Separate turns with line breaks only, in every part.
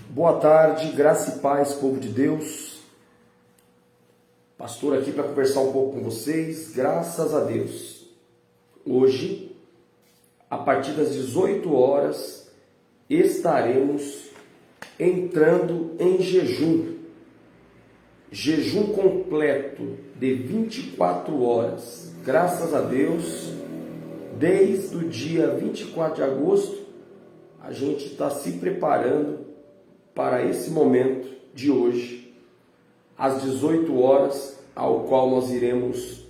Boa tarde, graça e paz, povo de Deus. Pastor aqui para conversar um pouco com vocês, graças a Deus. Hoje, a partir das 18 horas, estaremos entrando em jejum. Jejum completo de 24 horas. Graças a Deus, desde o dia 24 de agosto, a gente está se preparando para esse momento de hoje, às 18 horas, ao qual nós iremos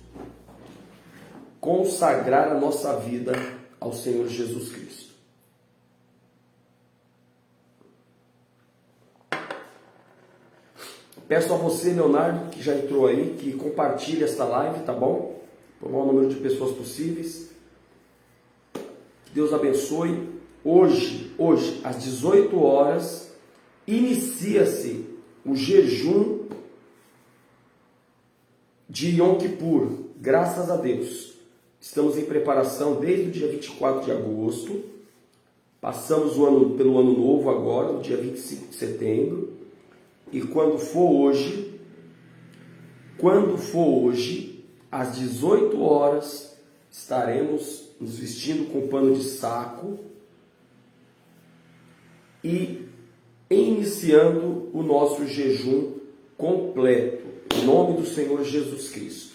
consagrar a nossa vida ao Senhor Jesus Cristo. Peço a você, Leonardo, que já entrou aí, que compartilhe esta live, tá bom? Para o maior número de pessoas possíveis. Que Deus abençoe. Hoje, às 18 horas, inicia-se o jejum de Yom Kippur. Graças a Deus. Estamos em preparação desde o dia 24 de agosto. Passamos pelo ano novo agora, no dia 25 de setembro. E quando for hoje, às 18 horas, estaremos nos vestindo com pano de saco e iniciando o nosso jejum completo, em nome do Senhor Jesus Cristo.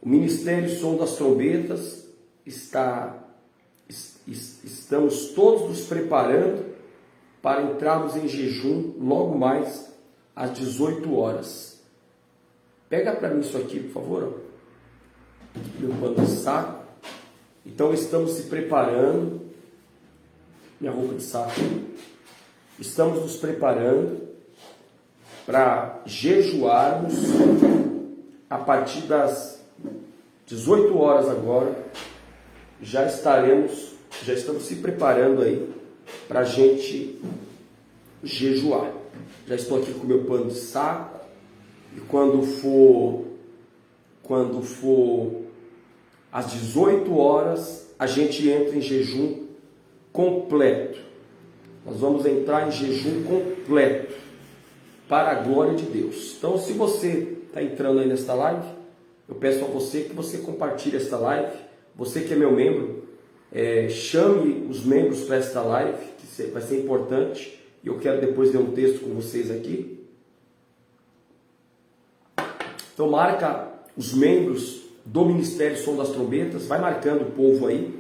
O Ministério Som das Trombetas estamos todos nos preparando para entrarmos em jejum logo mais às 18 horas. Pega para mim isso aqui, por favor. Meu pano de saco. Então estamos se preparando. Minha roupa de saco. Estamos nos preparando para jejuarmos a partir das 18 horas agora. Já estamos se preparando aí para a gente jejuar. Já estou aqui com o meu pano de saco. E quando for às 18 horas, a gente entra em jejum completo. Nós vamos entrar em jejum completo para a glória de Deus. Então, se você está entrando aí nesta live, eu peço a você que você compartilhe esta live. Você que é meu membro, chame os membros para esta live, que vai ser importante. E eu quero depois ler um texto com vocês aqui. Então marca os membros do Ministério Som das Trombetas, vai marcando o povo aí.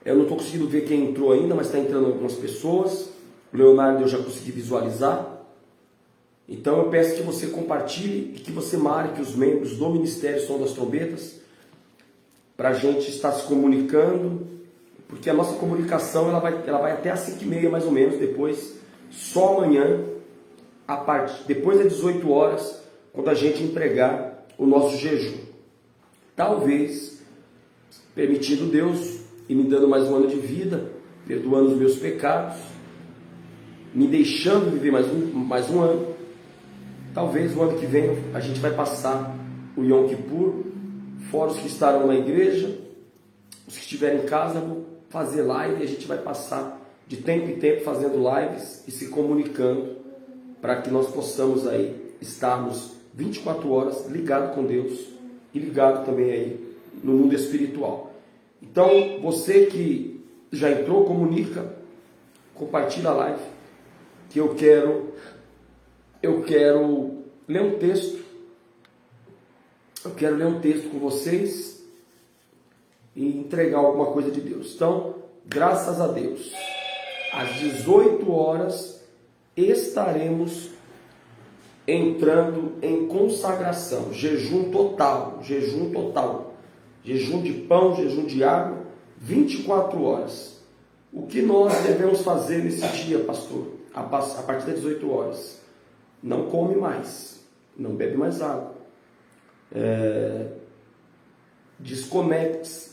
Eu não estou conseguindo ver quem entrou ainda, mas está entrando algumas pessoas. O Leonardo eu já consegui visualizar. Então eu peço que você compartilhe e que você marque os membros do Ministério Som das Trombetas para a gente estar se comunicando, porque a nossa comunicação ela vai até às 5h30 mais ou menos, depois só amanhã, depois das 18 horas, quando a gente entregar o nosso jejum. Talvez, permitindo Deus e me dando mais um ano de vida, perdoando os meus pecados, me deixando viver mais um ano, talvez o ano que vem a gente vai passar o Yom Kippur, fora os que estarão na igreja, os que estiverem em casa, vão fazer live e a gente vai passar de tempo em tempo fazendo lives e se comunicando para que nós possamos aí estarmos 24 horas ligado com Deus e ligado também aí no mundo espiritual. Então, você que já entrou, comunica, compartilha a live, que eu quero ler um texto. Eu quero ler um texto com vocês e entregar alguma coisa de Deus. Então, graças a Deus, às 18 horas estaremos entrando em consagração, jejum total, jejum de pão, jejum de água, 24 horas. O que nós devemos fazer nesse dia, pastor? A partir das 18 horas, não come mais, não bebe mais água, desconecte-se,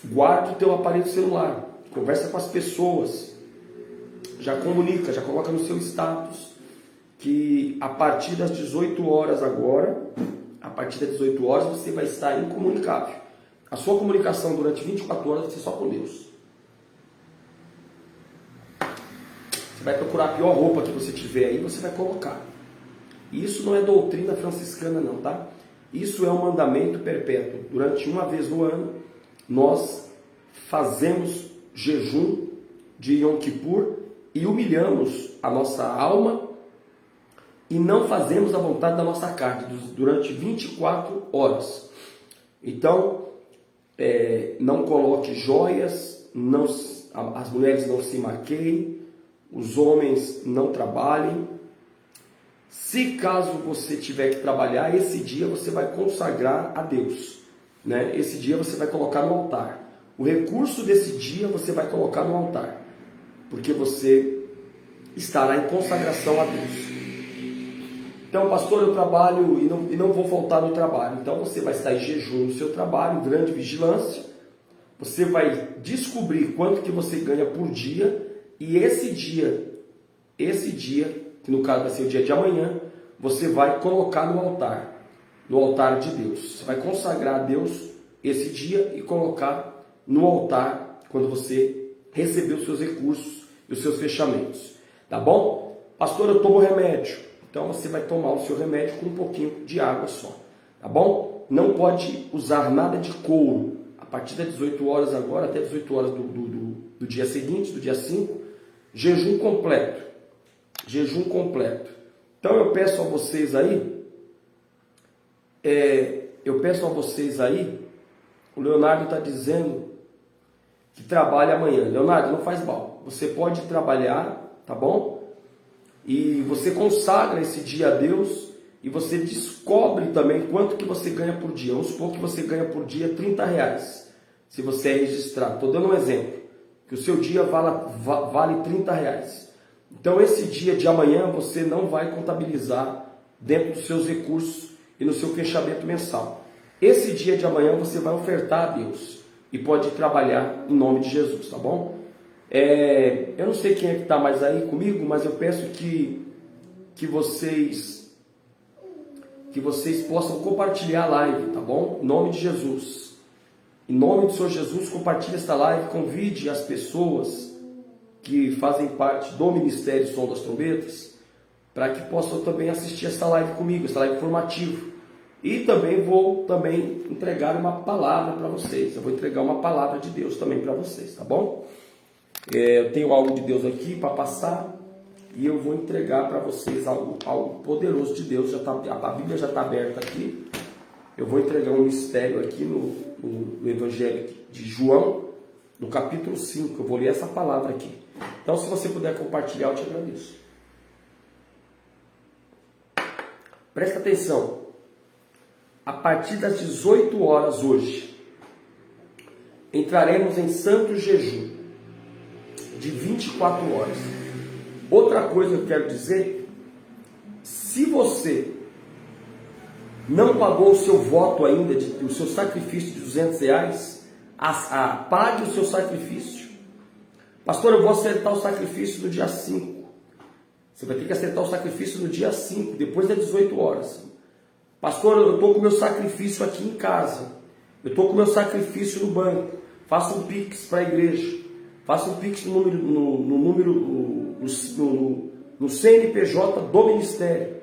guarde o teu aparelho celular, conversa com as pessoas, já comunica, já coloca no seu status que a partir das 18 horas agora, a partir das 18 horas você vai estar incomunicável. A sua comunicação durante 24 horas vai ser só com Deus. Você vai procurar a pior roupa que você tiver aí, você vai colocar. Isso não é doutrina franciscana não, tá? Isso é um mandamento perpétuo. Durante uma vez no ano, nós fazemos jejum de Yom Kippur e humilhamos a nossa alma e não fazemos a vontade da nossa carne durante 24 horas. Então, não coloque joias, as mulheres não se maqueiem, os homens não trabalhem. Se caso você tiver que trabalhar, esse dia você vai consagrar a Deus, né? Esse dia você vai colocar no altar. O recurso desse dia você vai colocar no altar, porque você estará em consagração a Deus. Então, pastor, eu trabalho e não vou faltar no trabalho. Então, você vai estar em jejum no seu trabalho, em grande vigilância. Você vai descobrir quanto que você ganha por dia. E esse dia, que no caso vai ser o dia de amanhã, você vai colocar no altar de Deus. Você vai consagrar a Deus esse dia e colocar no altar quando você receber os seus recursos e os seus fechamentos. Tá bom? Pastor, eu tomo remédio. Então você vai tomar o seu remédio com um pouquinho de água só, tá bom? Não pode usar nada de couro. A partir das 18 horas agora, até 18 horas do dia seguinte, do dia 5, jejum completo. Jejum completo. Então eu peço a vocês aí, o Leonardo está dizendo que trabalha amanhã. Leonardo, não faz mal. Você pode trabalhar, tá bom? E você consagra esse dia a Deus e você descobre também quanto que você ganha por dia. Vamos supor que você ganha por dia R$30, se você é registrado. Estou dando um exemplo, que o seu dia vale R$30. Então esse dia de amanhã você não vai contabilizar dentro dos seus recursos e no seu fechamento mensal. Esse dia de amanhã você vai ofertar a Deus e pode trabalhar em nome de Jesus, tá bom? Eu não sei quem é que está mais aí comigo, mas eu peço que vocês possam compartilhar a live, tá bom? Em nome de Jesus. Em nome do Senhor Jesus, compartilhe esta live, convide as pessoas que fazem parte do Ministério Som das Trombetas, para que possam também assistir esta live comigo, esta live informativa. E também vou entregar uma palavra para vocês. Eu vou entregar uma palavra de Deus também para vocês, tá bom? Eu tenho algo de Deus aqui para passar e eu vou entregar para vocês algo poderoso de Deus. A Bíblia já está aberta aqui. Eu vou entregar um mistério aqui no Evangelho de João, no capítulo 5. Eu vou ler essa palavra aqui. Então, se você puder compartilhar, eu te agradeço. Presta atenção. A partir das 18 horas hoje, entraremos em santo jejum de 24 horas. Outra coisa que eu quero dizer, se você não pagou o seu voto ainda, o seu sacrifício de R$200, pague o seu sacrifício. Pastor, eu vou acertar o sacrifício no dia 5. Você vai ter que acertar o sacrifício no dia 5, depois das 18 horas. Pastor, eu estou com o meu sacrifício aqui em casa. Eu estou com o meu sacrifício no banco. Faça um Pix para a igreja. Faça um Pix no CNPJ do Ministério.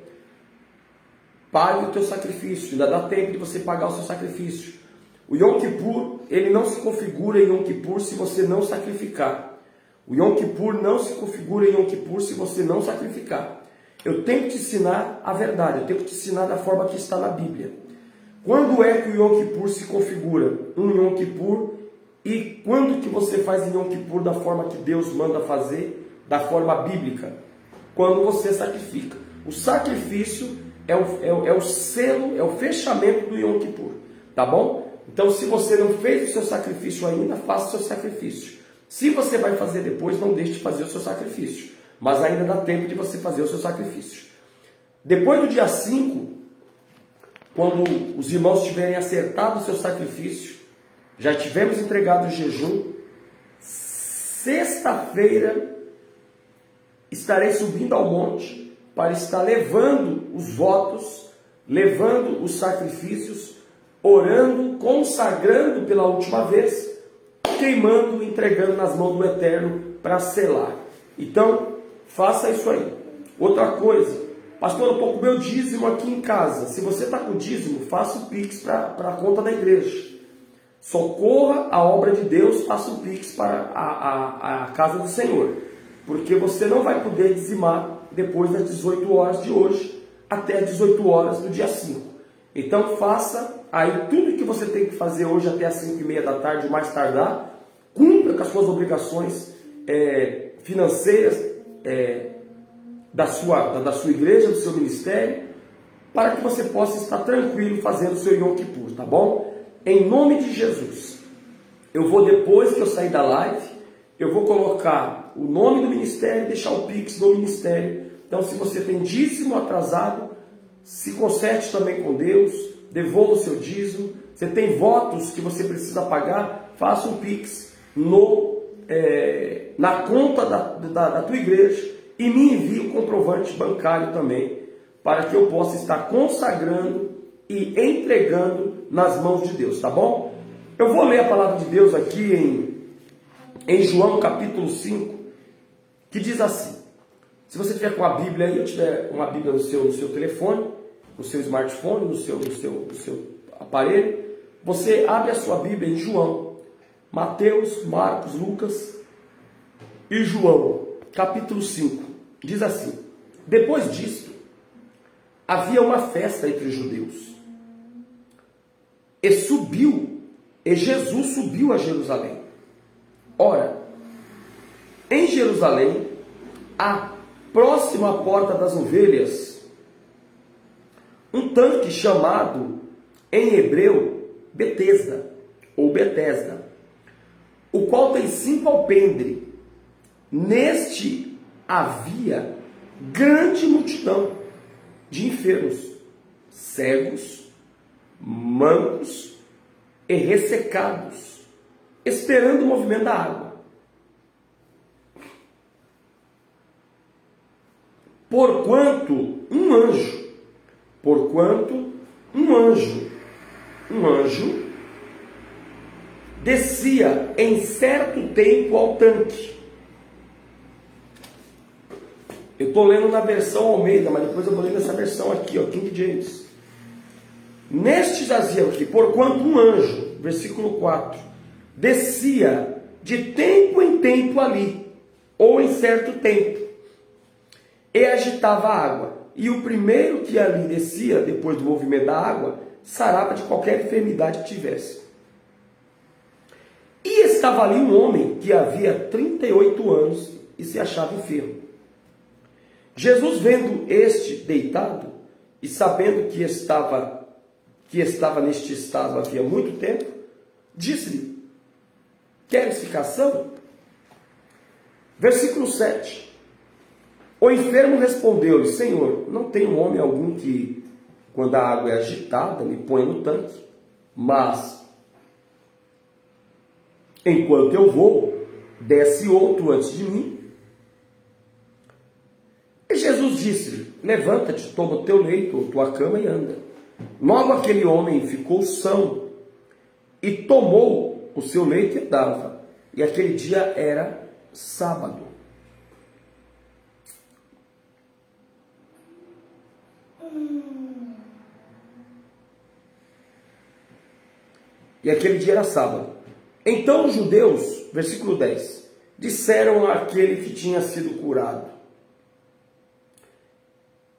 Pague o teu sacrifício. Ainda dá tempo de você pagar o seu sacrifício. O Yom Kippur, ele não se configura em Yom Kippur se você não sacrificar. O Yom Kippur não se configura em Yom Kippur se você não sacrificar. Eu tenho que te ensinar a verdade. Eu tenho que te ensinar da forma que está na Bíblia. Quando é que o Yom Kippur se configura? Um Yom Kippur. E quando que você faz em Yom Kippur da forma que Deus manda fazer, da forma bíblica? Quando você sacrifica. O sacrifício é o selo, é o fechamento do Yom Kippur, tá bom? Então, se você não fez o seu sacrifício ainda, faça o seu sacrifício. Se você vai fazer depois, não deixe de fazer o seu sacrifício, mas ainda dá tempo de você fazer o seu sacrifício. Depois do dia 5, quando os irmãos tiverem acertado o seu sacrifício, já tivemos entregado o jejum, sexta-feira estarei subindo ao monte para estar levando os votos, levando os sacrifícios, orando, consagrando pela última vez, queimando, entregando nas mãos do Eterno para selar. Então, faça isso aí. Outra coisa, pastor, eu estou com o meu dízimo aqui em casa. Se você está com dízimo, faça o Pix para a conta da igreja. Socorra a obra de Deus, faça o Pix para a casa do Senhor. Porque você não vai poder dizimar depois das 18 horas de hoje, até as 18 horas do dia 5. Então faça aí tudo que você tem que fazer hoje até as 5h30 da tarde, o mais tardar. Cumpra com as suas obrigações financeiras da sua igreja, do seu ministério, para que você possa estar tranquilo fazendo o seu Yom Kippur, tá bom? Em nome de Jesus, eu vou, depois que eu sair da live, eu vou colocar o nome do ministério e deixar o Pix no ministério. Então, se você tem dízimo atrasado, se conserte também com Deus, devolva o seu dízimo. Você tem votos que você precisa pagar, faça um Pix na conta da tua igreja e me envie o comprovante bancário também, para que eu possa estar consagrando e entregando nas mãos de Deus, tá bom? Eu vou ler a palavra de Deus aqui em João capítulo 5, que diz assim. Se você tiver com a Bíblia aí, ou tiver uma Bíblia no seu telefone, no seu smartphone, no seu aparelho, você abre a sua Bíblia em João, Mateus, Marcos, Lucas e João, capítulo 5. Diz assim: depois disto, havia uma festa entre os judeus. E Jesus subiu a Jerusalém. Ora, em Jerusalém, próximo à porta das ovelhas, um tanque chamado em hebreu Betesda, ou Betesda, o qual tem 5 alpendres. Neste havia grande multidão de enfermos, cegos, mancos e ressecados, esperando o movimento da água. Porquanto um anjo descia em certo tempo ao tanque. Eu estou lendo na versão Almeida, mas depois eu vou ler nessa versão aqui, King James. Neste jazia aqui, porquanto um anjo, versículo 4, descia de tempo em tempo ali, ou em certo tempo, e agitava a água. E o primeiro que ali descia, depois do movimento da água, sarava de qualquer enfermidade que tivesse. E estava ali um homem que havia 38 anos e se achava enfermo. Jesus, vendo este deitado, e sabendo que estava neste estado havia muito tempo, disse-lhe: queres ficar são? Versículo 7. O enfermo respondeu-lhe: Senhor, não tenho homem algum que, quando a água é agitada, me ponha no tanque, mas, enquanto eu vou, desce outro antes de mim. E Jesus disse-lhe: levanta-te, toma o teu leito, ou tua cama e anda. Logo aquele homem ficou são, e tomou o seu leito e andava. E aquele dia era sábado. E aquele dia era sábado. Então os judeus, versículo 10, disseram àquele que tinha sido curado.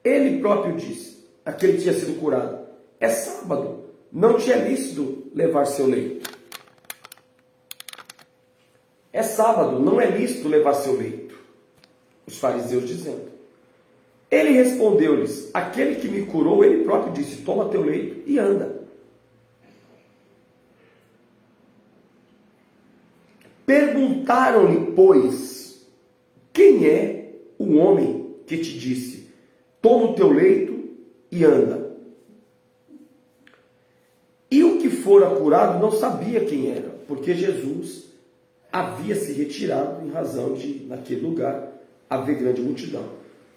Ele próprio disse, aquele que tinha sido curado: é sábado, não te é lícito levar seu leito. É sábado, não é lícito levar seu leito. Os fariseus dizendo. Ele respondeu-lhes: aquele que me curou, ele próprio disse: toma teu leito e anda. Perguntaram-lhe, pois, quem é o homem que te disse: toma o teu leito e anda? E o que fora curado não sabia quem era, porque Jesus havia se retirado em razão de, naquele lugar, haver grande multidão.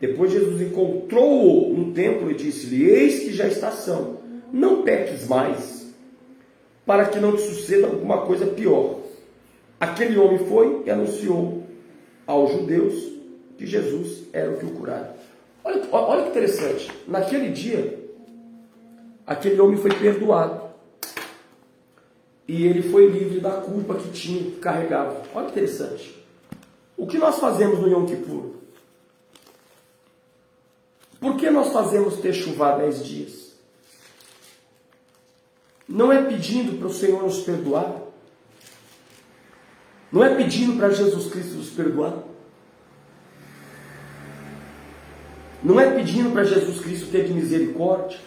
Depois Jesus encontrou-o no templo e disse-lhe: eis que já está são, não peques mais, para que não te suceda alguma coisa pior. Aquele homem foi e anunciou aos judeus que Jesus era o que o curara. Olha que interessante. Naquele dia, aquele homem foi perdoado. E ele foi livre da culpa que tinha, que carregava. Olha que interessante. O que nós fazemos no Yom Kippur? Por que nós fazemos Techuvá 10 dias? Não é pedindo para o Senhor nos perdoar? Não é pedindo para Jesus Cristo nos perdoar? Não é pedindo para Jesus Cristo ter de misericórdia?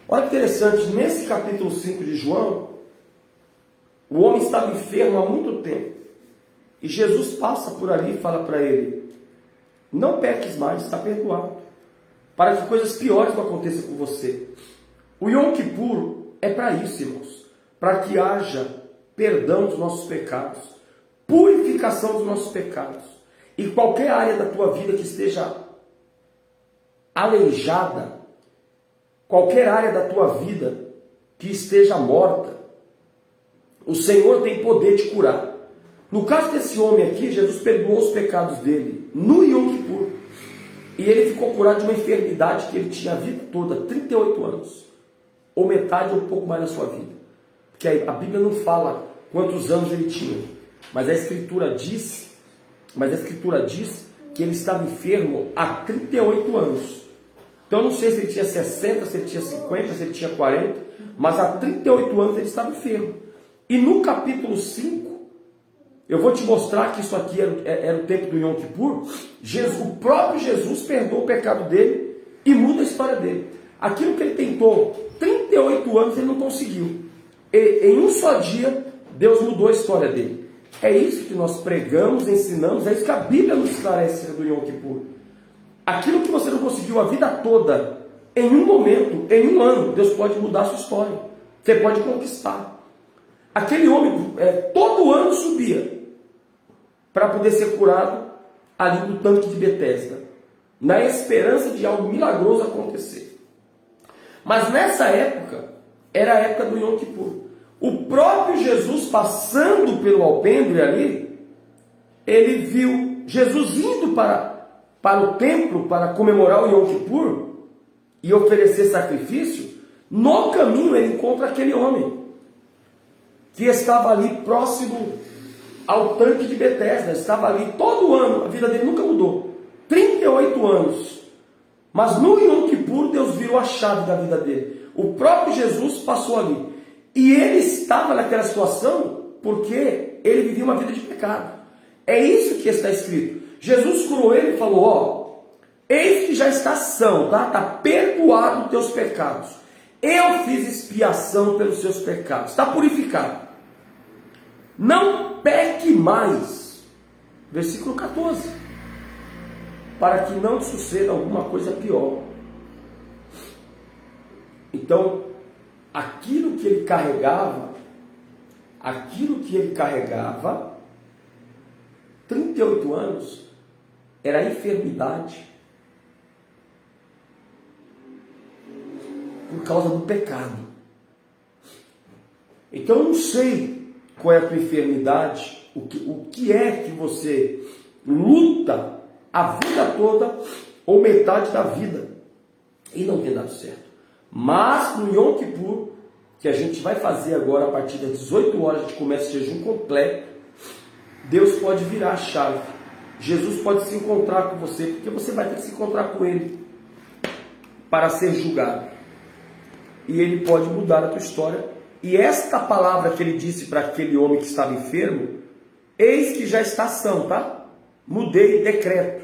Olha que interessante, nesse capítulo 5 de João, o homem estava enfermo há muito tempo. E Jesus passa por ali e fala para ele: não peques mais, está perdoado. Para que coisas piores não aconteçam com você. O Yom Kippur é para isso, irmãos. Para que haja perdão dos nossos pecados, purificação dos nossos pecados. E qualquer área da tua vida que esteja aleijada, qualquer área da tua vida que esteja morta, o Senhor tem poder de curar. No caso desse homem aqui, Jesus perdoou os pecados dele no Yom Kippur. E ele ficou curado de uma enfermidade que ele tinha a vida toda, 38 anos. Ou metade ou um pouco mais da sua vida. Porque a Bíblia não fala quantos anos ele tinha. Mas a Escritura diz que ele estava enfermo há 38 anos. Então eu não sei se ele tinha 60, se ele tinha 50, se ele tinha 40. Mas há 38 anos ele estava enfermo. E no capítulo 5, eu vou te mostrar que isso aqui era o tempo do Yom Kippur. O próprio Jesus perdoa o pecado dele e muda a história dele. Aquilo que ele tentou 38 anos, ele não conseguiu. Em um só dia, Deus mudou a história dele. É isso que nós pregamos, ensinamos, é isso que a Bíblia nos esclarece do Yom Kippur. Aquilo que você não conseguiu a vida toda, em um momento, em um ano, Deus pode mudar a sua história. Você pode conquistar. Aquele homem todo ano subia para poder ser curado ali no tanque de Betesda, na esperança de algo milagroso acontecer. Mas nessa época, era a época do Yom Kippur. O próprio Jesus passando pelo alpendre ali, ele viu Jesus indo para o templo para comemorar o Yom Kippur e oferecer sacrifício. No caminho ele encontra aquele homem que estava ali próximo ao tanque de Betesda, estava ali todo ano, a vida dele nunca mudou, 38 anos, mas no Yom Kippur Deus virou a chave da vida dele. O próprio Jesus passou ali, e ele estava naquela situação porque ele vivia uma vida de pecado. É isso que está escrito. Jesus curou ele e falou: eis que já está são, está perdoado os teus pecados, eu fiz expiação pelos seus pecados, está purificado. Não peque mais. Versículo 14. Para que não te suceda alguma coisa pior. Então, aquilo que ele carregava, 38 anos, era a enfermidade por causa do pecado. Então, eu não sei qual é a tua enfermidade, o que é que você luta a vida toda ou metade da vida e não tem dado certo. Mas no Yom Kippur, que a gente vai fazer agora a partir das 18 horas, a gente começa o jejum completo, Deus pode virar a chave. Jesus pode se encontrar com você, porque você vai ter que se encontrar com Ele para ser julgado. E Ele pode mudar a tua história. E esta palavra que ele disse para aquele homem que estava enfermo, eis que já está são, tá? Mudei decreto,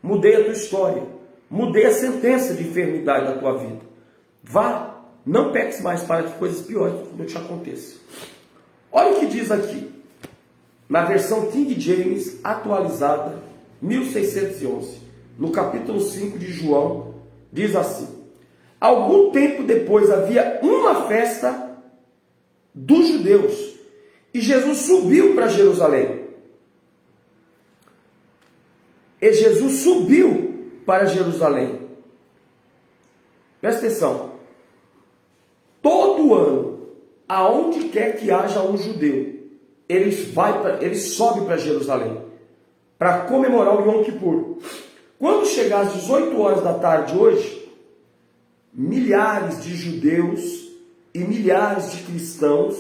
mudei a tua história, mudei a sentença de enfermidade da tua vida. Vá, não peques mais para que coisas piores não te aconteçam. Olha o que diz aqui, na versão King James atualizada, 1611, no capítulo 5 de João, diz assim: algum tempo depois havia uma festa dos judeus, e Jesus subiu para Jerusalém. E Jesus subiu para Jerusalém. Presta atenção. Todo ano, aonde quer que haja um judeu, ele sobe para Jerusalém. para comemorar o Yom Kippur. Quando chegar às 18 horas da tarde hoje, milhares de judeus e milhares de cristãos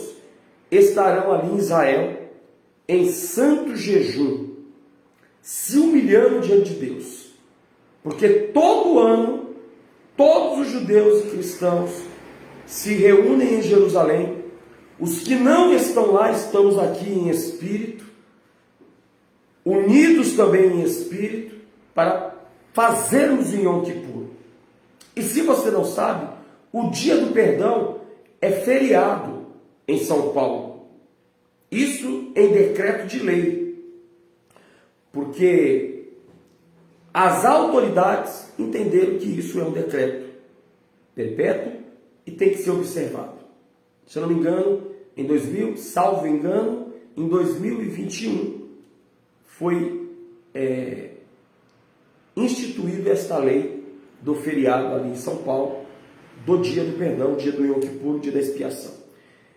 estarão ali em Israel em santo jejum, se humilhando diante de Deus. Porque todo ano, todos os judeus e cristãos se reúnem em Jerusalém. Os que não estão lá, estamos aqui em espírito, unidos também em espírito, para fazermos o Yom Kippur. E se você não sabe, o dia do perdão é feriado em São Paulo. Isso em decreto de lei. Porque as autoridades entenderam que isso é um decreto perpétuo e tem que ser observado. Se eu não me engano, salvo engano, em 2021 foi instituída esta lei do feriado ali em São Paulo, do dia do perdão, dia do Yom Kippur, dia da expiação.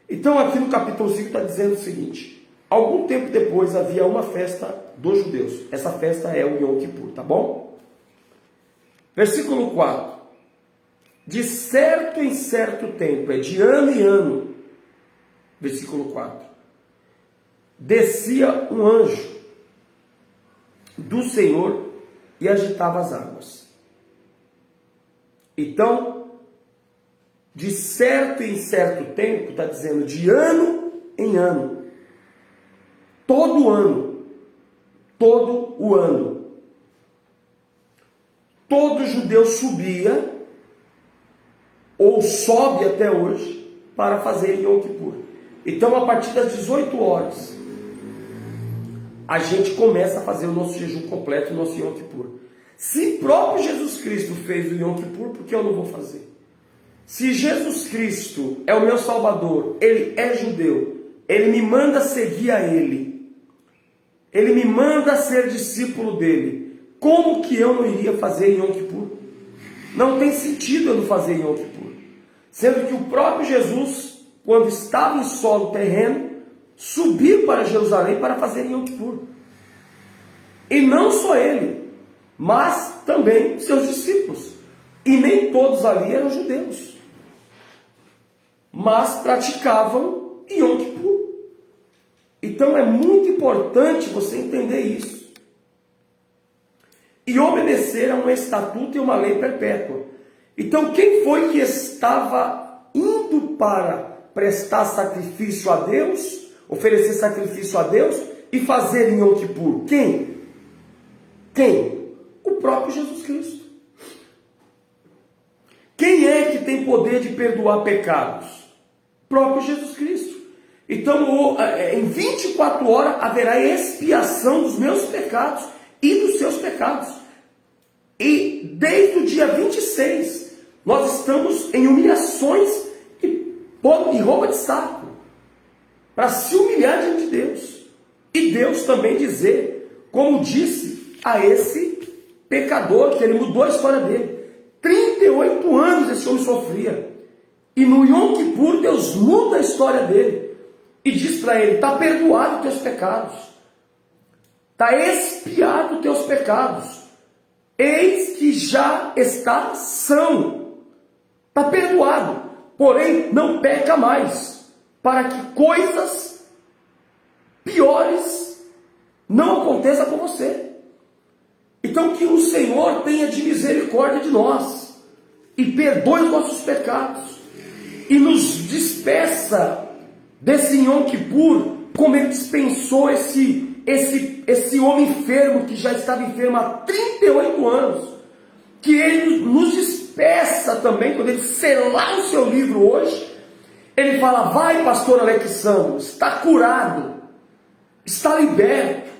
Então aqui no capítulo 5 está dizendo o seguinte: algum tempo depois havia uma festa dos judeus. Essa festa é o Yom Kippur, tá bom? Versículo 4. De certo em certo tempo, é de ano em ano. Versículo 4. Descia um anjo do Senhor e agitava as águas. Então, de certo em certo tempo, está dizendo de ano em ano. Todo ano. Todo o ano. Todo judeu subia, ou sobe até hoje, para fazer Yom Kippur. Então, a partir das 18 horas, a gente começa a fazer o nosso jejum completo, o nosso Yom Kippur. Se próprio Jesus Cristo fez o Yom Kippur, por que eu não vou fazer? Se Jesus Cristo é o meu Salvador, Ele é judeu, Ele me manda seguir a Ele, Ele me manda ser discípulo dEle, como que eu não iria fazer Yom Kippur? Não tem sentido eu não fazer Yom Kippur. Sendo que o próprio Jesus, quando estava em solo terreno, subiu para Jerusalém para fazer Yom Kippur. E não só ele, mas também seus discípulos. E nem todos ali eram judeus, mas praticavam Yom Kippur. Então é muito importante você entender isso. E obedecer a um estatuto e uma lei perpétua. Então quem foi que estava indo para prestar sacrifício a Deus, oferecer sacrifício a Deus e fazer em Yom Kippur? Quem? O próprio Jesus Cristo. Quem é que tem poder de perdoar pecados? O próprio Jesus Cristo. Então, em 24 horas haverá expiação dos meus pecados e dos seus pecados. E desde o dia 26, nós estamos em humilhações e roupa de saco, para se humilhar diante de Deus. E Deus também dizer, como disse a esse pecador, que ele mudou a história dele. 38 anos esse homem sofria. E no Yom Kippur, Deus muda a história dele. E diz para ele, está perdoado os teus pecados. Está expiado os teus pecados. Eis que já está são. Está perdoado. Porém, não peca mais. Para que coisas piores não aconteçam com você. Então que o Senhor tenha de misericórdia de nós. E perdoe os nossos pecados. E nos despeça desse Yom Kippur, como ele dispensou esse homem enfermo, que já estava enfermo há 38 anos, que ele nos despeça também, quando ele selar o seu livro hoje, ele fala, vai pastor Alexandre, está curado, está liberto,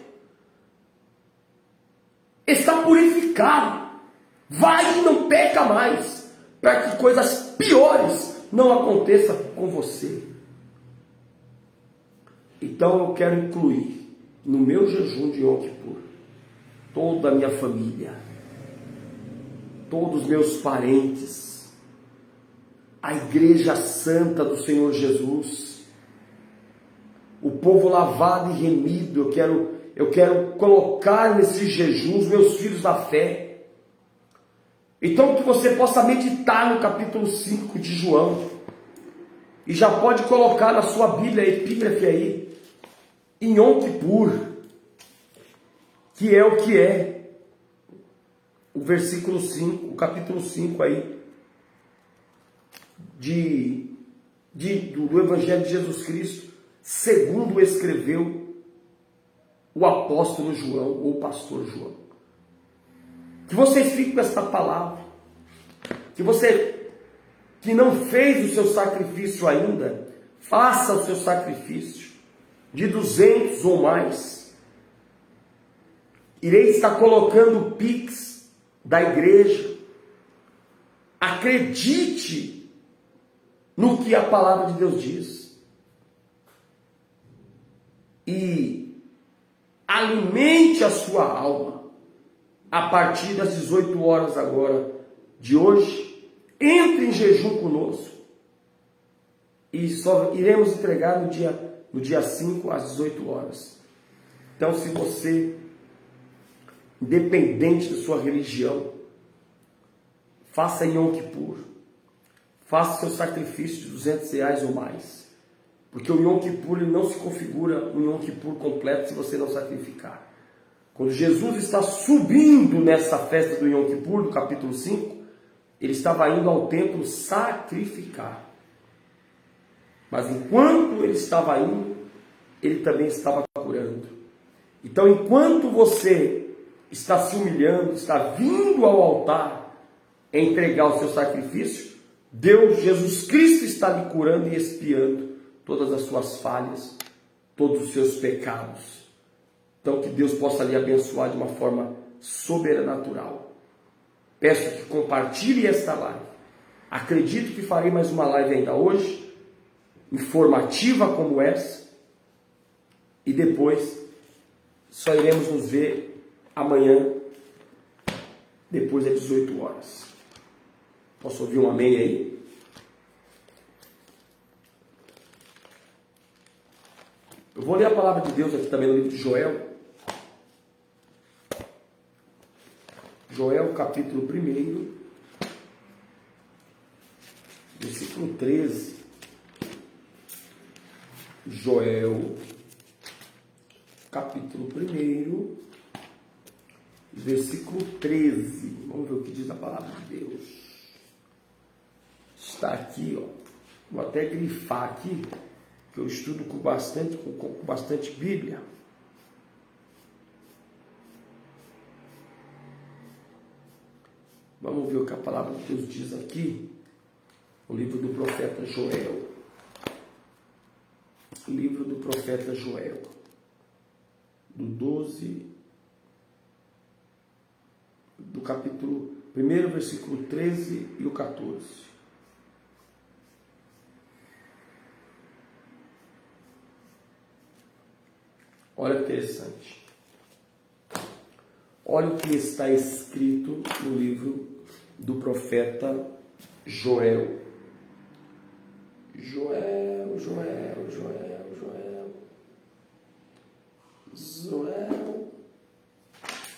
está purificado, vai e não peca mais, para que coisas piores não aconteçam com você. Então eu quero incluir no meu jejum de Yom Kippur toda a minha família, todos os meus parentes, a igreja santa do Senhor Jesus, o povo lavado e remido. Eu quero eu quero colocar nesses jejuns meus filhos da fé. Então que você possa meditar no capítulo 5 de João. E já pode colocar na sua Bíblia, a epígrafe aí, em Yom Kippur, que é o que é. O versículo 5, o capítulo 5 aí, do Evangelho de Jesus Cristo, segundo escreveu o apóstolo João, ou o pastor João. Que vocês fiquem com esta palavra, que você que não fez o seu sacrifício ainda, faça o seu sacrifício, de 200 ou mais. Irei estar colocando o Pix da igreja. Acredite no que a palavra de Deus diz. E alimente a sua alma a partir das 18 horas agora de hoje. Entre em jejum conosco. E só iremos entregar no dia 5 às 18 horas. Então, se você, independente da sua religião, faça Yom Kippur. Faça seu sacrifício de R$200 ou mais. Porque o Yom Kippur ele não se configura um Yom Kippur completo se você não sacrificar. Quando Jesus está subindo nessa festa do Yom Kippur, do capítulo 5, ele estava indo ao templo sacrificar. Mas enquanto ele estava indo, ele também estava curando. Então, enquanto você está se humilhando, está vindo ao altar entregar o seu sacrifício, Deus, Jesus Cristo, está lhe curando e expiando todas as suas falhas, todos os seus pecados. Então, que Deus possa lhe abençoar de uma forma sobrenatural. Peço que compartilhe esta live. Acredito que farei mais uma live ainda hoje, informativa como essa, e depois só iremos nos ver amanhã, depois das 18 horas. Posso ouvir um amém aí? Eu vou ler a palavra de Deus aqui também no livro de Joel. Joel, capítulo 1, versículo 13. Joel, capítulo 1, versículo 13. Vamos ver o que diz a palavra de Deus. Está aqui, ó. Vou até grifar aqui, que eu estudo com bastante Bíblia. Vamos ver o que a palavra de Deus diz aqui, o livro do profeta Joel. Livro do profeta Joel, do 12, do capítulo 1, versículo 13 e o 14. Olha que interessante. Olha o que está escrito no livro do profeta Joel. Joel.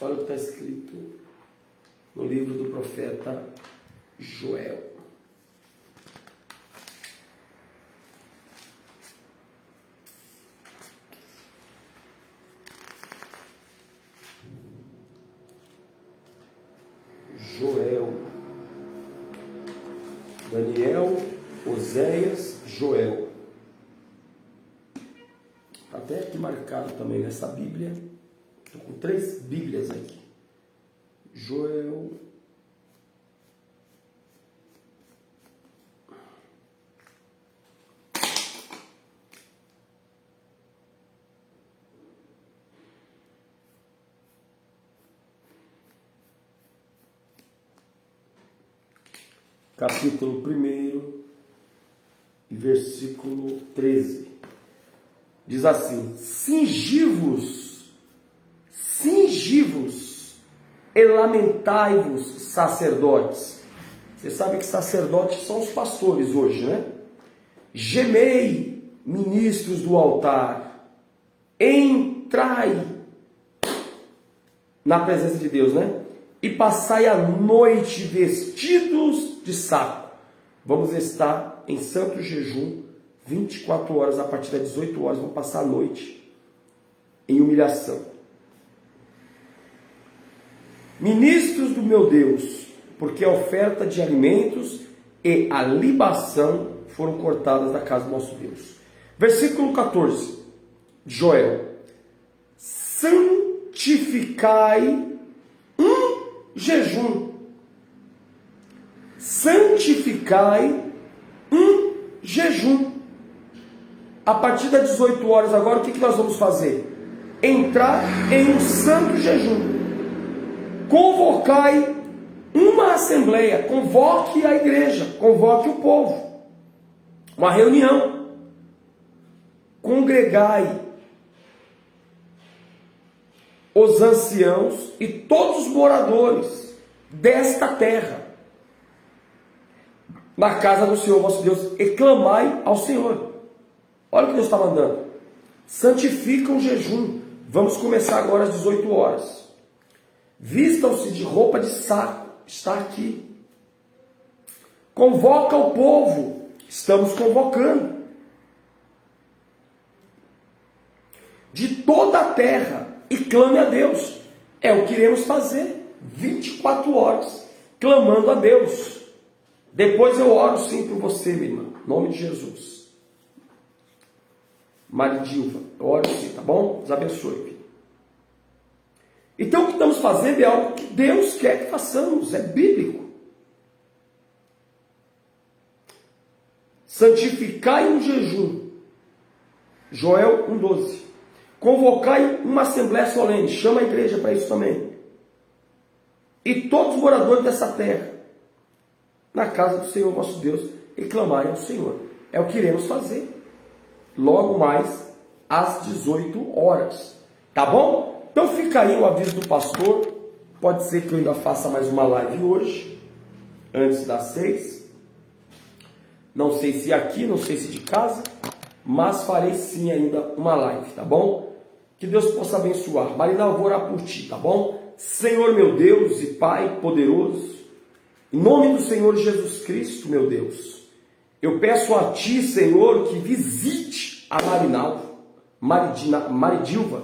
Olha o que está escrito no livro do profeta Joel. Joel, Daniel, Oséias, Joel. Até aqui marcado também nessa Bíblia. Estou com 3 Bíblias aqui. Joel. Capítulo 1 e versículo 13. Diz assim: Cingivos, e lamentai-vos, sacerdotes. Você sabe que sacerdotes são os pastores hoje, né? Gemei, ministros do altar, entrai na presença de Deus, né? E passai a noite vestidos de saco. Vamos estar em santo jejum 24 horas, a partir das 18 horas, vamos passar a noite em humilhação. Ministros do meu Deus, porque a oferta de alimentos e a libação foram cortadas da casa do nosso Deus. Versículo 14 de Joel. Santificai um jejum. Santificai um jejum. A partir das 18 horas agora, o que nós vamos fazer? Entrar em um santo jejum. Convocai uma assembleia, convoque a igreja, convoque o povo. Uma reunião. Congregai os anciãos e todos os moradores desta terra na casa do Senhor vosso Deus, e clamai ao Senhor. Olha o que Deus está mandando. Santifica o jejum. Vamos começar agora às 18 horas. Vistam-se de roupa de saco. Está aqui. Convoca o povo. Estamos convocando. De toda a terra. E clame a Deus. É o que iremos fazer. 24 horas. Clamando a Deus. Depois eu oro sim por você, minha irmã. Em nome de Jesus. Maridilva. Eu oro sim, tá bom? Deus abençoe, filho. Então o que estamos fazendo é algo que Deus quer que façamos. É bíblico. Santificai um jejum. Joel 1,12. Convocai uma assembleia solene. Chama a igreja para isso também. E todos os moradores dessa terra, na casa do Senhor nosso Deus, e clamarem ao Senhor. É o que iremos fazer. Logo mais, às 18 horas. Tá bom? Então fica aí o aviso do pastor. Pode ser que eu ainda faça mais uma live hoje, antes das 6. Não sei se aqui, não sei se de casa, mas farei sim ainda uma live, tá bom? Que Deus possa abençoar. Marina, eu vou orar por ti, tá bom? Senhor meu Deus e Pai poderoso, em nome do Senhor Jesus Cristo, meu Deus, eu peço a Ti, Senhor, que visite a Maridilva.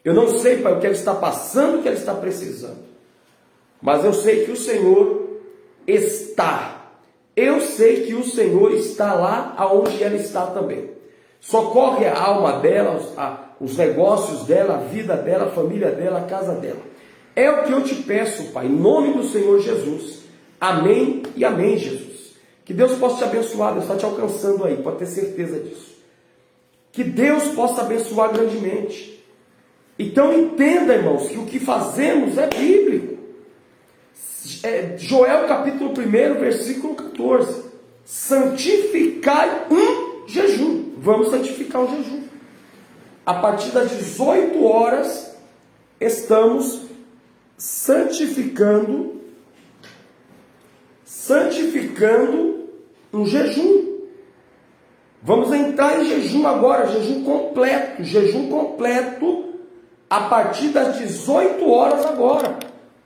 Eu não sei, Pai, o que ela está passando, o que ela está precisando, mas eu sei que o Senhor está. Eu sei que o Senhor está lá aonde ela está também. Socorre a alma dela, os negócios dela, a vida dela, a família dela, a casa dela. É o que eu te peço, Pai, em nome do Senhor Jesus. Amém e amém, Jesus. Que Deus possa te abençoar. Deus está te alcançando aí, pode ter certeza disso. Que Deus possa abençoar grandemente. Então entenda, irmãos, que o que fazemos é bíblico. Joel capítulo 1, versículo 14. Santificai um jejum. Vamos santificar um jejum. A partir das 18 horas, estamos santificando um jejum. Vamos entrar em jejum agora, jejum completo, a partir das 18 horas agora.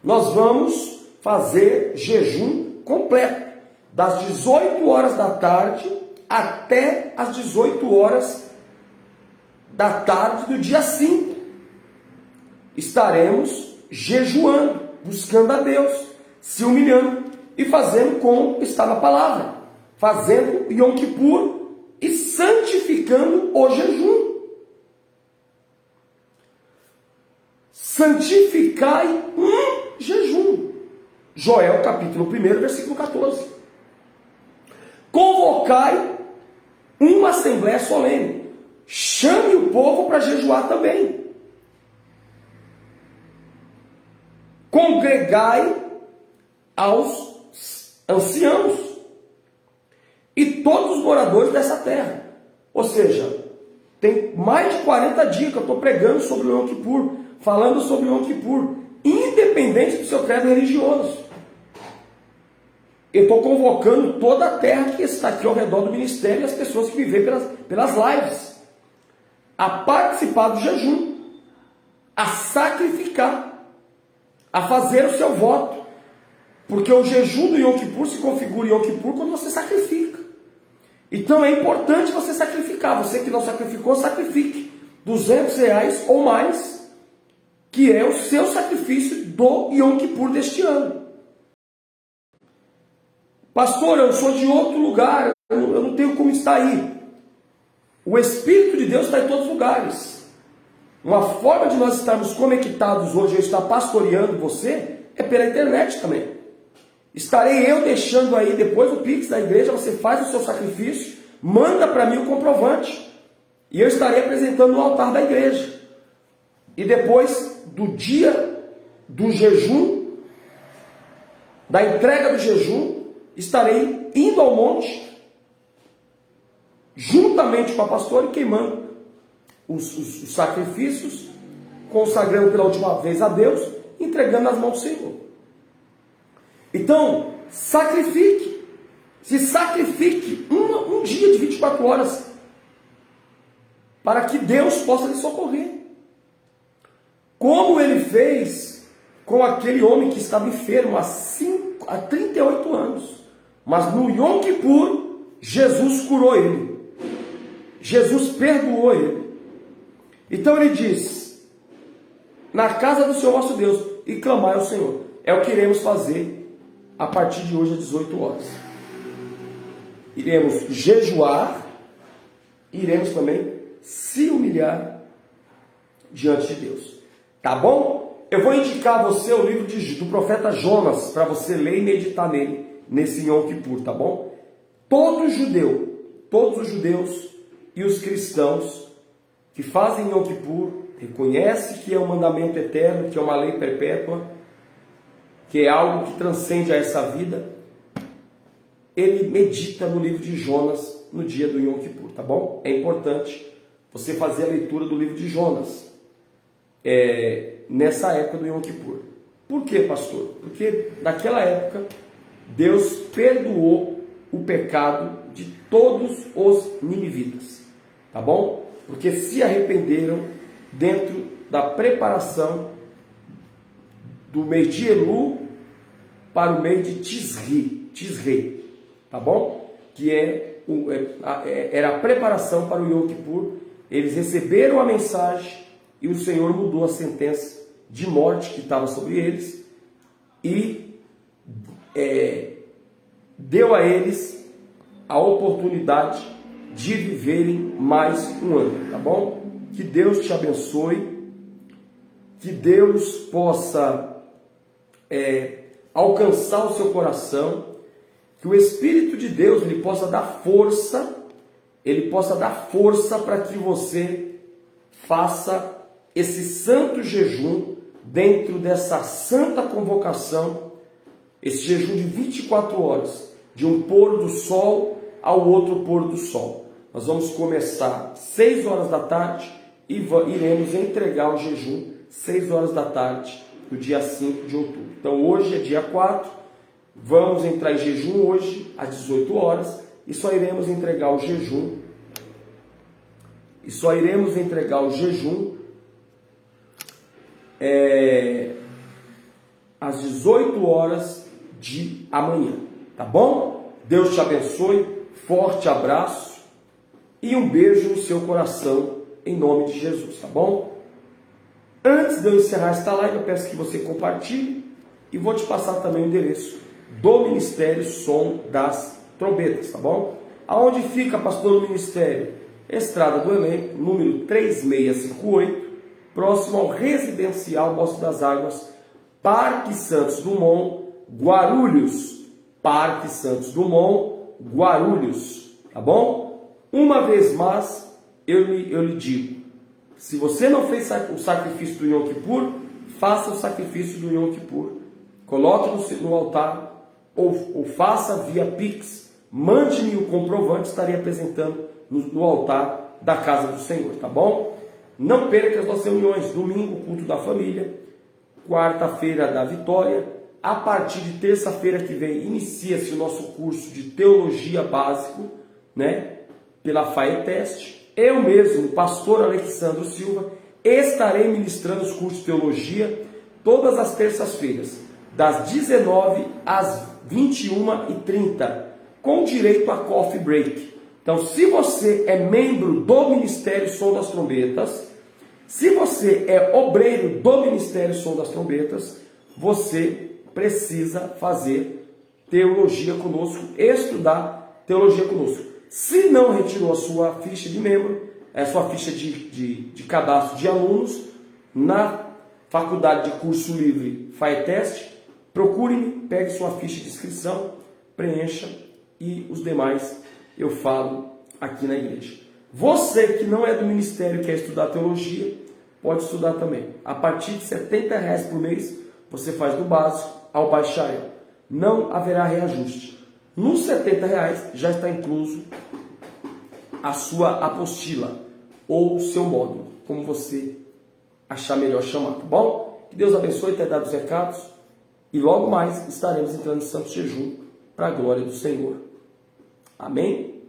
Nós vamos fazer jejum completo, das 18 horas da tarde até as 18 horas da tarde do dia 5. Estaremos jejuando, buscando a Deus, se humilhando e fazendo como está na palavra, fazendo Yom Kippur e santificando o jejum. Santificai um jejum. Joel capítulo 1, versículo 14. Convocai uma assembleia solene. Chame o povo para jejuar também. Congregai aos anciãos e todos os moradores dessa terra. Ou seja, tem mais de 40 dias que eu estou pregando sobre o Yom Kippur, falando sobre o Yom Kippur, independente do seu credo religioso. Eu estou convocando toda a terra que está aqui ao redor do ministério e as pessoas que me veem pelas lives a participar do jejum, a sacrificar. a fazer o seu voto. Porque o jejum do Yom Kippur se configura em Yom Kippur quando você sacrifica. Então é importante você sacrificar. Você que não sacrificou, sacrifique R$ 200 ou mais, que é o seu sacrifício do Yom Kippur deste ano. Pastor, eu sou de outro lugar, eu não tenho como estar aí. O Espírito de Deus está em todos os lugares. Uma forma de nós estarmos conectados hoje, eu estar pastoreando você, é pela internet também. Estarei eu deixando aí depois o Pix da igreja, você faz o seu sacrifício, manda para mim o comprovante. E eu estarei apresentando no altar da igreja. E depois do dia do jejum, da entrega do jejum, estarei indo ao monte, juntamente com a pastora, e queimando os sacrifícios, consagrando pela última vez a Deus, entregando nas mãos do Senhor. Então, sacrifique. Se sacrifique um dia de 24 horas para que Deus possa lhe socorrer. Como ele fez com aquele homem que estava enfermo há 38 anos. Mas no Yom Kippur, Jesus curou ele. Jesus perdoou ele. Então ele diz: na casa do Senhor nosso Deus, e clamai ao Senhor. É o que iremos fazer a partir de hoje às 18 horas. Iremos jejuar, iremos também se humilhar diante de Deus. Tá bom? Eu vou indicar a você o livro do profeta Jonas, para você ler e meditar nele, nesse Yom Kippur, tá bom? Todo judeu, todos os judeus e os cristãos que fazem Yom Kippur, reconhecem que é um mandamento eterno, que é uma lei perpétua, que é algo que transcende a essa vida, ele medita no livro de Jonas no dia do Yom Kippur, tá bom? É importante você fazer a leitura do livro de Jonas nessa época do Yom Kippur. Por quê, pastor? Porque naquela época Deus perdoou o pecado de todos os ninivitas, tá bom? Porque se arrependeram dentro da preparação do mês de Elu para o mês de Tisrei, tá bom? Que era a preparação para o Yom Kippur. Eles receberam a mensagem e o Senhor mudou a sentença de morte que estava sobre eles e deu a eles a oportunidade de viverem mais um ano, tá bom? Que Deus te abençoe, que Deus possa alcançar o seu coração, que o Espírito de Deus ele possa dar força, para que você faça esse santo jejum dentro dessa santa convocação, esse jejum de 24 horas, de um pôr do sol ao outro pôr do sol. Nós vamos começar 6 horas da tarde e iremos entregar o jejum 6 horas da tarde do dia 5 de outubro. Então hoje é dia 4, vamos entrar em jejum hoje às 18 horas e só iremos entregar o jejum às 18 horas de amanhã, tá bom? Deus te abençoe, forte abraço e um beijo no seu coração em nome de Jesus, tá bom? Antes de eu encerrar esta live, eu peço que você compartilhe e vou te passar também o endereço do Ministério Som das Trombetas, tá bom? Aonde fica, pastor, o ministério? Estrada do Elenco, número 3658, próximo ao Residencial Bosque das Águas, Parque Santos Dumont, Guarulhos. Parque Santos Dumont, Guarulhos, tá bom? Uma vez mais, eu lhe digo, se você não fez o sacrifício do Yom Kippur, faça o sacrifício do Yom Kippur. Coloque no altar ou faça via Pix. Mande-me o comprovante, estarei apresentando no altar da casa do Senhor, tá bom? Não perca as nossas reuniões. Domingo, culto da família. Quarta-feira da vitória. A partir de terça-feira que vem, inicia-se o nosso curso de teologia básico, né? Pela FAETEST. Eu mesmo, pastor Alexandro Silva, estarei ministrando os cursos de teologia todas as terças-feiras, das 19 às 21h30, com direito a coffee break. Então, se você é membro do Ministério Som das Trombetas, se você é obreiro do Ministério Som das Trombetas, você precisa fazer teologia conosco, estudar teologia conosco. Se não retirou a sua ficha de membro, a sua ficha de cadastro de alunos, na faculdade de curso livre FAETEST, procure-me, pegue sua ficha de inscrição, preencha e os demais eu falo aqui na igreja. Você que não é do ministério e quer estudar teologia, pode estudar também. A partir de R$70 por mês, você faz do básico ao bacharel. Não haverá reajuste. Nos R$70 já está incluso a sua apostila ou o seu módulo, como você achar melhor chamar, tá bom? Que Deus abençoe, ter dado os recados e logo mais estaremos entrando em santo jejum para a glória do Senhor. Amém?